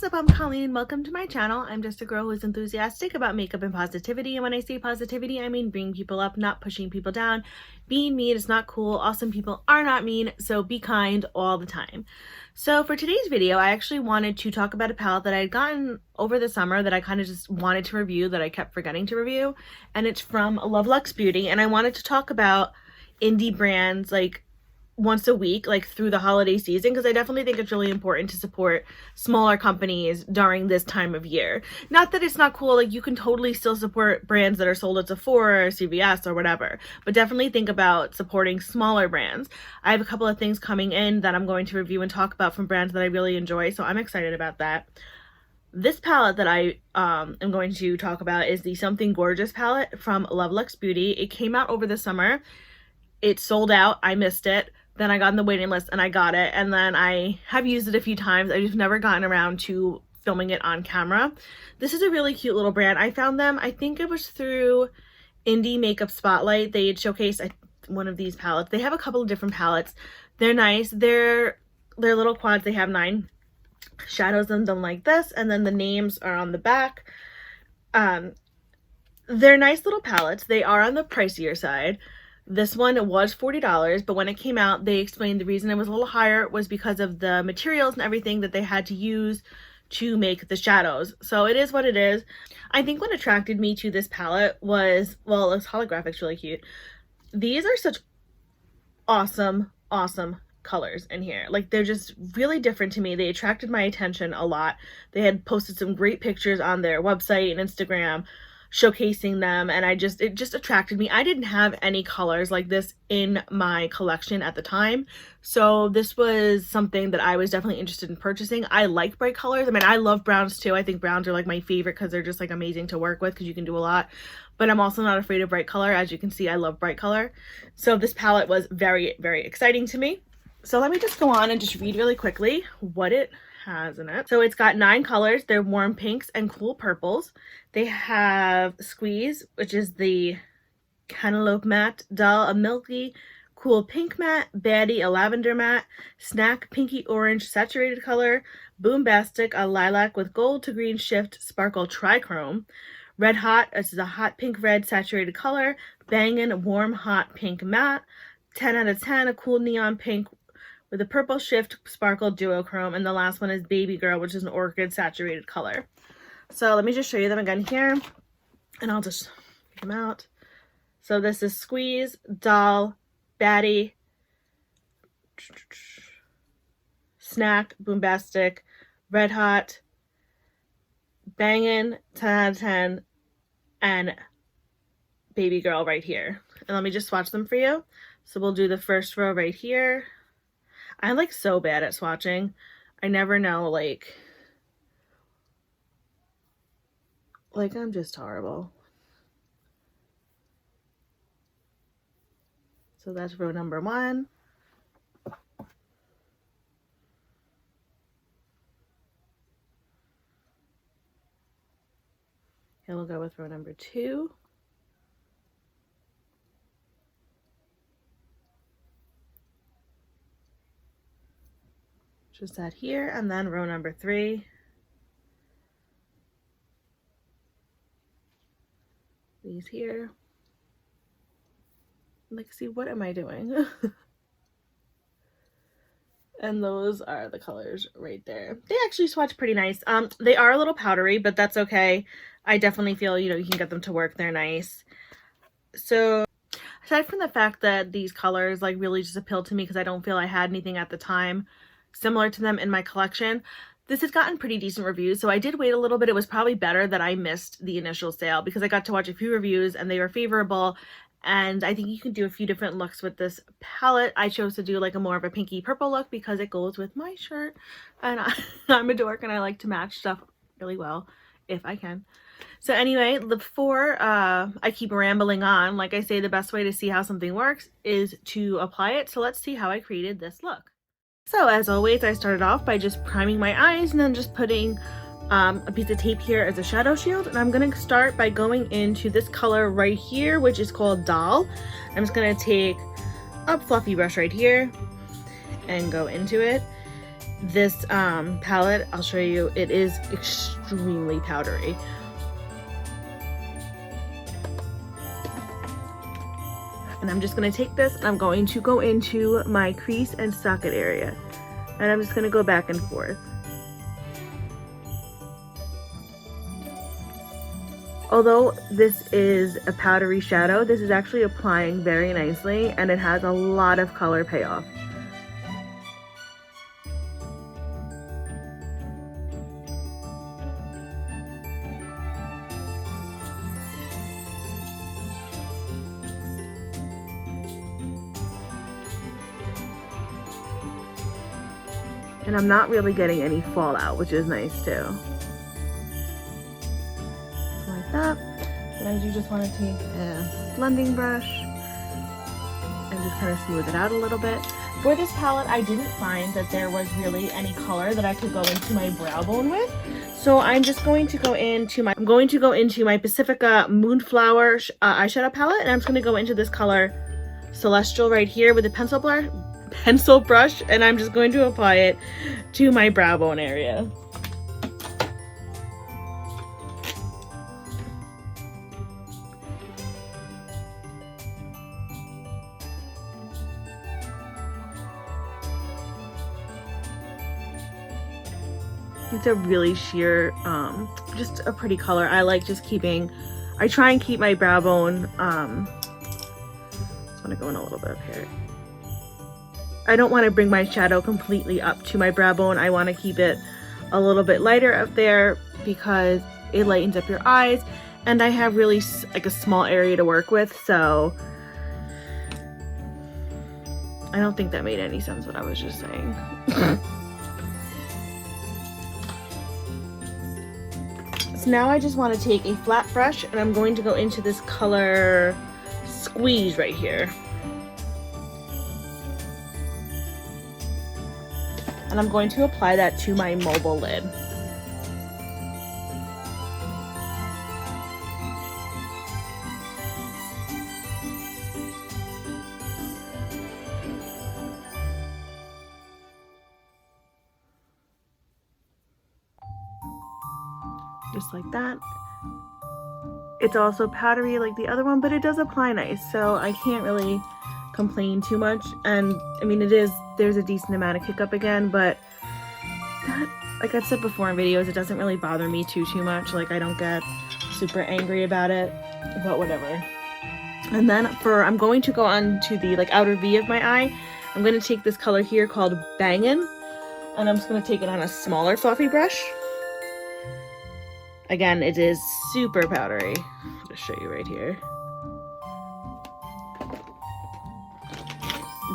up? I'm Colleen. Welcome to my channel. I'm just a girl who's enthusiastic about makeup and positivity. And when I say positivity, I mean bringing people up, not pushing people down. Being mean is not cool. Awesome people are not mean, so be kind all the time. So for today's video, I actually wanted to talk about a palette that I had gotten over the summer that I kind of just wanted to review, that I kept forgetting to review. And it's from loveluxebeauty. And I wanted to talk about indie brands like once a week, like through the holiday season, because I definitely think it's really important to support smaller companies during this time of year. Not that it's not cool, like you can totally still support brands that are sold at Sephora or CVS or whatever, but definitely think about supporting smaller brands. I have a couple of things coming in that I'm going to review and talk about from brands that I really enjoy, so I'm excited about that. This palette that I am going to talk about is the Something Gorgeous palette from loveluxebeauty. It came out over the summer. It sold out. I missed it. Then I got on the waiting list and I got it, and then I have used it a few times. I just never gotten around to filming it on camera. This is a really cute little brand. I found them, I think it was through Indie Makeup Spotlight. They had showcased one of these palettes. They have a couple of different palettes. They're nice. They're little quads. They have 9 shadows in them like this, and then the names are on the back. They're nice little palettes. They are on the pricier side. This one was $40, but when it came out, they explained the reason it was a little higher was because of the materials and everything that they had to use to make the shadows. So it is what it is. I think what attracted me to this palette was, well, this holographic's really cute. These are such awesome colors in here. Like, they're just really different to me. They attracted my attention a lot. They had posted some great pictures on their website and Instagram showcasing them, and it just attracted me. I didn't have any colors like this in my collection at the time, so this was something that I was definitely interested in purchasing. I like bright colors. I mean, I love browns too. I think browns are like my favorite because they're just like amazing to work with because you can do a lot, but I'm also not afraid of bright color. As you can see, I love bright color, so this palette was very exciting to me. So let me just go on and just read really quickly what it has in it. So it's got 9 colors. They're warm pinks and cool purples. They have Squeeze, which is the Cantaloupe Matte, Dull, a milky cool pink matte, Baddie, a lavender matte, Snack, pinky orange saturated color, Boombastic, a lilac with gold to green shift sparkle trichrome, Red Hot, this is a hot pink red saturated color, Bangin', warm hot pink matte, 10 out of 10, a cool neon pink with a purple shift sparkle duochrome, and the last one is Baby Girl, which is an orchid saturated color. So let me just show you them again here, and I'll just take them out. So this is Squeeze, Doll, Baddie, Snack, Boombastic, Red Hot, Bangin', 10 out of 10, and Baby Girl right here. And let me just swatch them for you. So we'll do the first row right here. I'm like so bad at swatching. I never know, like I'm just horrible. So that's row number 1. Here we'll go with row number 2. Just that here, and then row number 3. These here. Like, see, what am I doing? And those are the colors right there. They actually swatch pretty nice. They are a little powdery, but that's okay. I definitely feel, you can get them to work. They're nice. So aside from the fact that these colors like really just appeal to me because I don't feel I had anything at the time similar to them in my collection, this has gotten pretty decent reviews, so I did wait a little bit. It was probably better that I missed the initial sale because I got to watch a few reviews and they were favorable, and I think you can do a few different looks with this palette. I chose to do like a more of a pinky purple look because it goes with my shirt, and I'm a dork and I like to match stuff really well if I can. So anyway, before I keep rambling on, like I say, the best way to see how something works is to apply it. So let's see how I created this look. So as always, I started off by just priming my eyes and then just putting a piece of tape here as a shadow shield. And I'm going to start by going into this color right here, which is called Doll. I'm just going to take a fluffy brush right here and go into it. This palette, I'll show you, it is extremely powdery. And I'm just going to take this and I'm going to go into my crease and socket area. And I'm just going to go back and forth. Although this is a powdery shadow, this is actually applying very nicely and it has a lot of color payoff. And I'm not really getting any fallout, which is nice too. Like that. Then you just want to take a blending brush and just kind of smooth it out a little bit. For this palette, I didn't find that there was really any color that I could go into my brow bone with. So I'm just going to go into my Pacifica Moonflower eyeshadow palette, and I'm just going to go into this color Celestial right here with a pencil brush, and I'm just going to apply it to my brow bone area. It's a really sheer, just a pretty color. I like just I try and keep my brow bone, just want to go in a little bit up here. I don't want to bring my shadow completely up to my brow bone. I want to keep it a little bit lighter up there because it lightens up your eyes, and I have really like a small area to work with, so I don't think that made any sense what I was just saying. So now I just want to take a flat brush and I'm going to go into this color Squeeze right here. And I'm going to apply that to my mobile lid. Just like that. It's also powdery like the other one, but it does apply nice, so I can't really complain too much. And I mean, there's a decent amount of hiccup again, but that, like I've said before in videos, it doesn't really bother me too much. Like, I don't get super angry about it, but whatever. And then I'm going to go on to the like outer V of my eye. I'm going to take this color here called Bangin', and I'm just going to take it on a smaller fluffy brush. Again, it is super powdery. I'll just show you right here.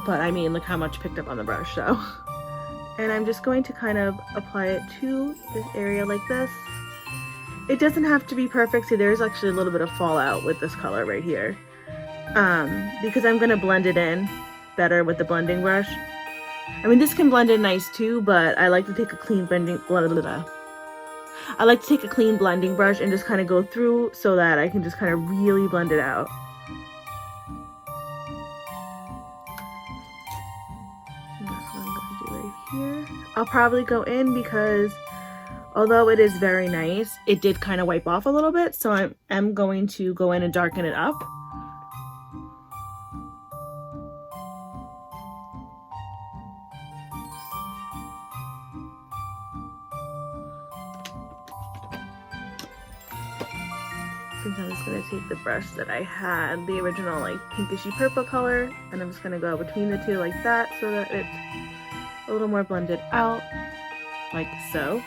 But I mean, look how much picked up on the brush, so. And I'm just going to kind of apply it to this area like this. It doesn't have to be perfect, so there's actually a little bit of fallout with this color right here. Because I'm going to blend it in better with the blending brush. I mean, this can blend in nice too, but I like to take a clean blending brush and just kind of go through so that I can just kind of really blend it out. And that's what I'm going to do right here. I'll probably go in because although it is very nice, it did kind of wipe off a little bit, so I'm going to go in and darken it up. I'm just going to take the brush that I had, the original like pinkishy purple color, and I'm just going to go between the two like that so that it's a little more blended out, like so.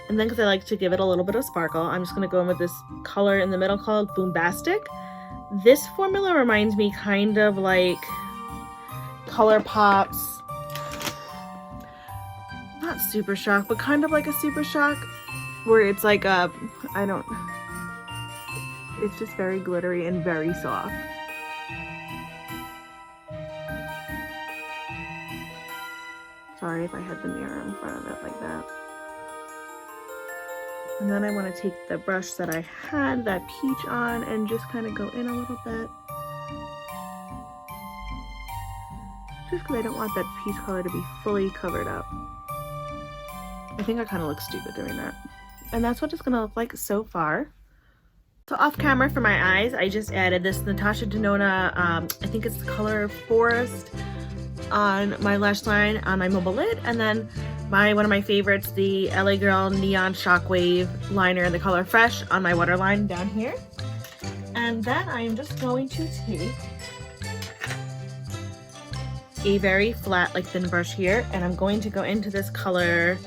And then because I like to give it a little bit of sparkle, I'm just going to go in with this color in the middle called Boombastic. This formula reminds me kind of like ColourPop's, not Super Shock, but kind of like a Super Shock, where it's like a, it's just very glittery and very soft. Sorry if I had the mirror in front of it like that. And then I want to take the brush that I had, that peach on, and just kind of go in a little bit. just because I don't want that peach color to be fully covered up. I think I kind of look stupid doing that. And that's what it's going to look like so far. So off camera for my eyes, I just added this Natasha Denona, I think it's the color Forest, on my lash line on my mobile lid. And then one of my favorites, the LA Girl Neon Shockwave liner in the color Fresh on my waterline down here. And then I'm just going to take a very flat, like thin brush here, and I'm going to go into this color,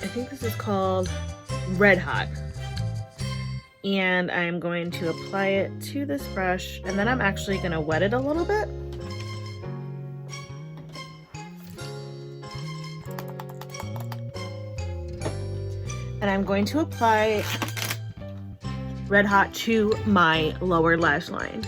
I think this is called Red Hot. And I'm going to apply it to this brush, and then I'm actually going to wet it a little bit. And I'm going to apply Red Hot to my lower lash line.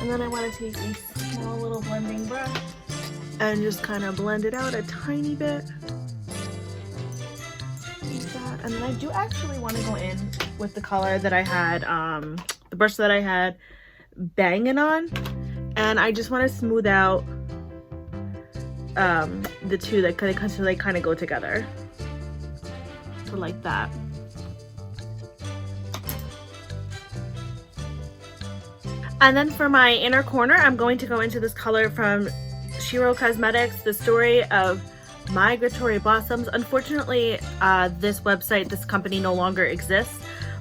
And then I want to take a small little blending brush and just kind of blend it out a tiny bit. Like that. And then I do actually want to go in with the color that I had, the brush that I had banging on. And I just want to smooth out the two that kind of go together. So like that. And then for my inner corner, I'm going to go into this color from Shiro Cosmetics, The Story of Migratory Blossoms. Unfortunately, this company no longer exists,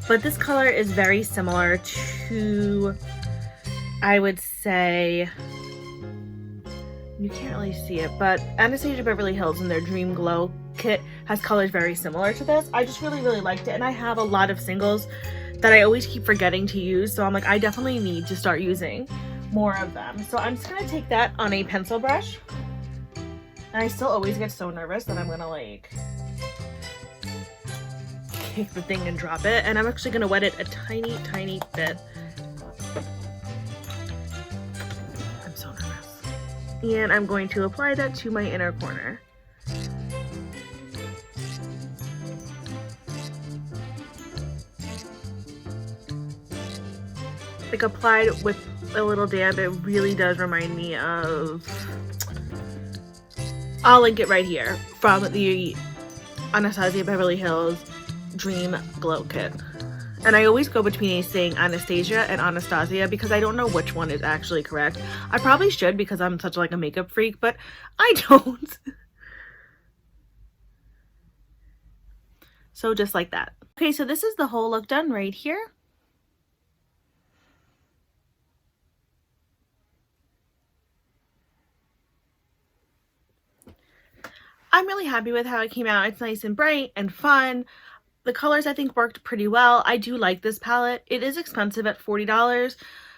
but this color is very similar to, I would say, you can't really see it, but Anastasia Beverly Hills in their Dream Glow kit has colors very similar to this. I just really, really liked it, and I have a lot of singles that I always keep forgetting to use, so I'm like, I definitely need to start using more of them. So I'm just gonna take that on a pencil brush, and I still always get so nervous that I'm gonna like take the thing and drop it, and I'm actually gonna wet it a tiny, tiny bit. I'm so nervous. And I'm going to apply that to my inner corner. Like applied with a little dab, it really does remind me of, I'll link it right here, from the Anastasia Beverly Hills Dream Glow Kit. And I always go between saying Anastasia and Anastasia because I don't know which one is actually correct. I probably should because I'm such like a makeup freak, but I don't. So just like that. Okay, so this is the whole look done right here. I'm really happy with how it came out. It's nice and bright and fun. The colors I think worked pretty well. I do like this palette. It is expensive at $40.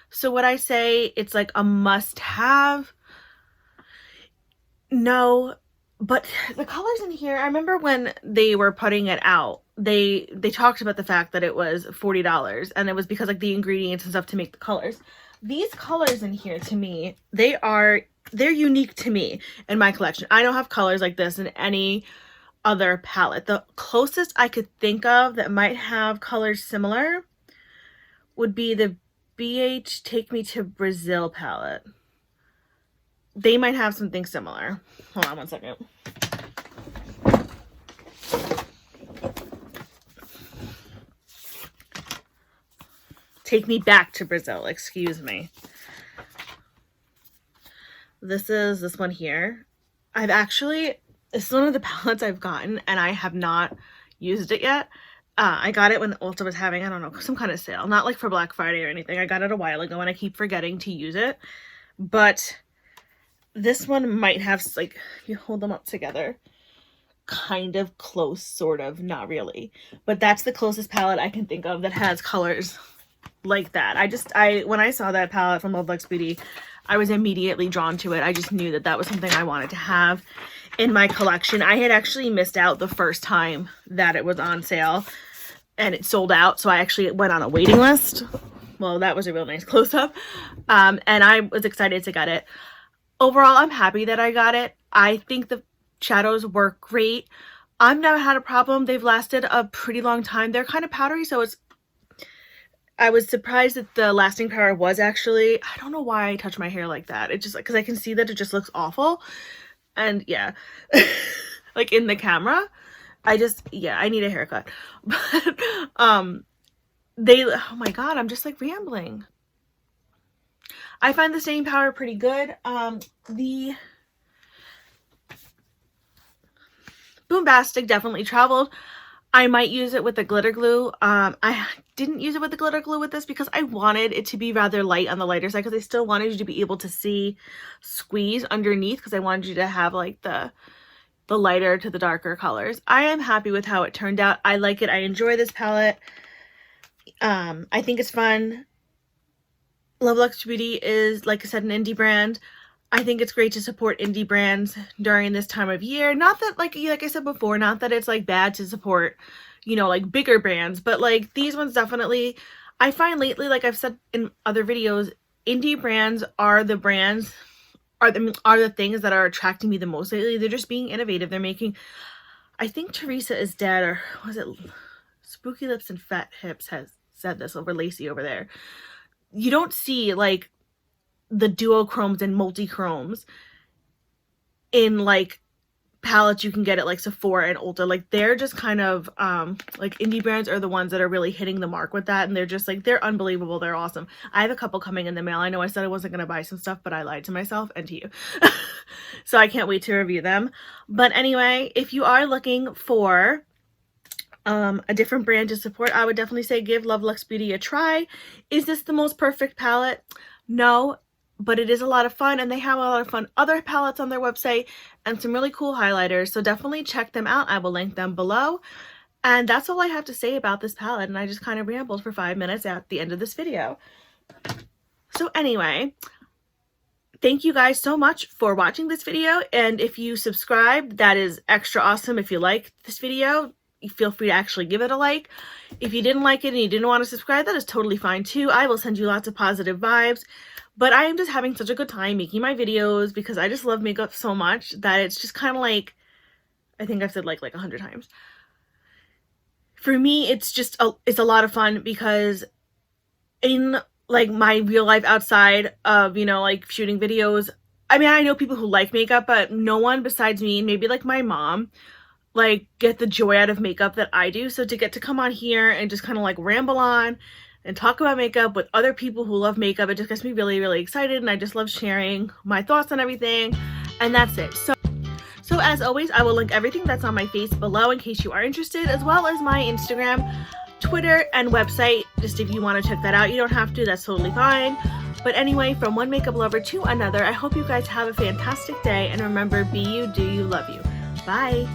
So would I say it's like a must-have? No, but the colors in here, I remember when they were putting it out, they talked about the fact that it was $40, and it was because like the ingredients and stuff to make the colors. These colors in here, to me, they're unique to me in my collection. I don't have colors like this in any other palette. The closest I could think of that might have colors similar would be the Beige Take Me to Brazil palette. They might have something similar. Hold on one second. Take Me Back to Brazil, excuse me. This is this one here. This is one of the palettes I've gotten, and I have not used it yet. I got it when Ulta was having, I don't know, some kind of sale. Not like for Black Friday or anything. I got it a while ago, and I keep forgetting to use it. But this one might have, like, if you hold them up together, kind of close, sort of, not really. But that's the closest palette I can think of that has colors like that. When I saw that palette from Love Luxe Beauty, I was immediately drawn to it. I just knew that that was something I wanted to have in my collection. I had actually missed out the first time that it was on sale and it sold out, so I actually went on a waiting list. Well, that was a real nice close-up, and I was excited to get it. Overall, I'm happy that I got it. I think the shadows work great. I've never had a problem. They've lasted a pretty long time. They're kind of powdery, so I was surprised that the lasting power was actually, I don't know why I touch my hair like that. It just, because I can see that it just looks awful. And yeah, like in the camera, I need a haircut. But, oh my God, I'm just like rambling. I find the staying power pretty good. The Boombastic definitely traveled. I might use it with the glitter glue. I didn't use it with the glitter glue with this because I wanted it to be rather light on the lighter side, because I still wanted you to be able to see squeeze underneath, because I wanted you to have like the lighter to the darker colors. I am happy with how it turned out. I like it. I enjoy this palette. I think it's fun. Love Luxe Beauty is, like I said, an indie brand. I think it's great to support indie brands during this time of year. Not that, like I said before, not that it's like bad to support, you know, like bigger brands, but like these ones definitely, I find lately, like I've said in other videos, indie brands are the brands, are the things that are attracting me the most lately. They're just being innovative. They're making, I think Teresa is Dead, or was it Spooky Lips and Fat Hips has said this over Lacey over there. You don't see like the duochromes and multi-chromes in like palettes you can get at like Sephora and Ulta. Like they're just kind of like indie brands are the ones that are really hitting the mark with that, and they're just like, they're unbelievable. They're awesome. I have a couple coming in the mail. I know I said I wasn't going to buy some stuff, but I lied to myself and to you. So I can't wait to review them. But anyway, if you are looking for a different brand to support, I would definitely say give Love Luxe Beauty a try. Is this the most perfect palette? No, but it is a lot of fun, and they have a lot of fun other palettes on their website and some really cool highlighters, so definitely check them out. I will link them below. And that's all I have to say about this palette, and I just kind of rambled for 5 minutes at the end of this video. So anyway, thank you guys so much for watching this video, and if you subscribed, that is extra awesome. If you like this video, feel free to actually give it a like. If you didn't like it and you didn't want to subscribe, that is totally fine too. I will send you lots of positive vibes. But I am just having such a good time making my videos because I just love makeup so much that it's just kind of like, I think I've said like 100 times. For me, it's just it's a lot of fun because in like my real life outside of, you know, like shooting videos, I mean, I know people who like makeup, but no one besides me, maybe like my mom, like get the joy out of makeup that I do. So to get to come on here and just kind of like ramble on and talk about makeup with other people who love makeup, it just gets me really, really excited, and I just love sharing my thoughts on everything, and that's it. So as always, I will link everything that's on my face below in case you are interested, as well as my Instagram, Twitter, and website, just if you want to check that out. You don't have to, that's totally fine. But anyway, from one makeup lover to another, I hope you guys have a fantastic day, and remember, be you, do you, love you. Bye!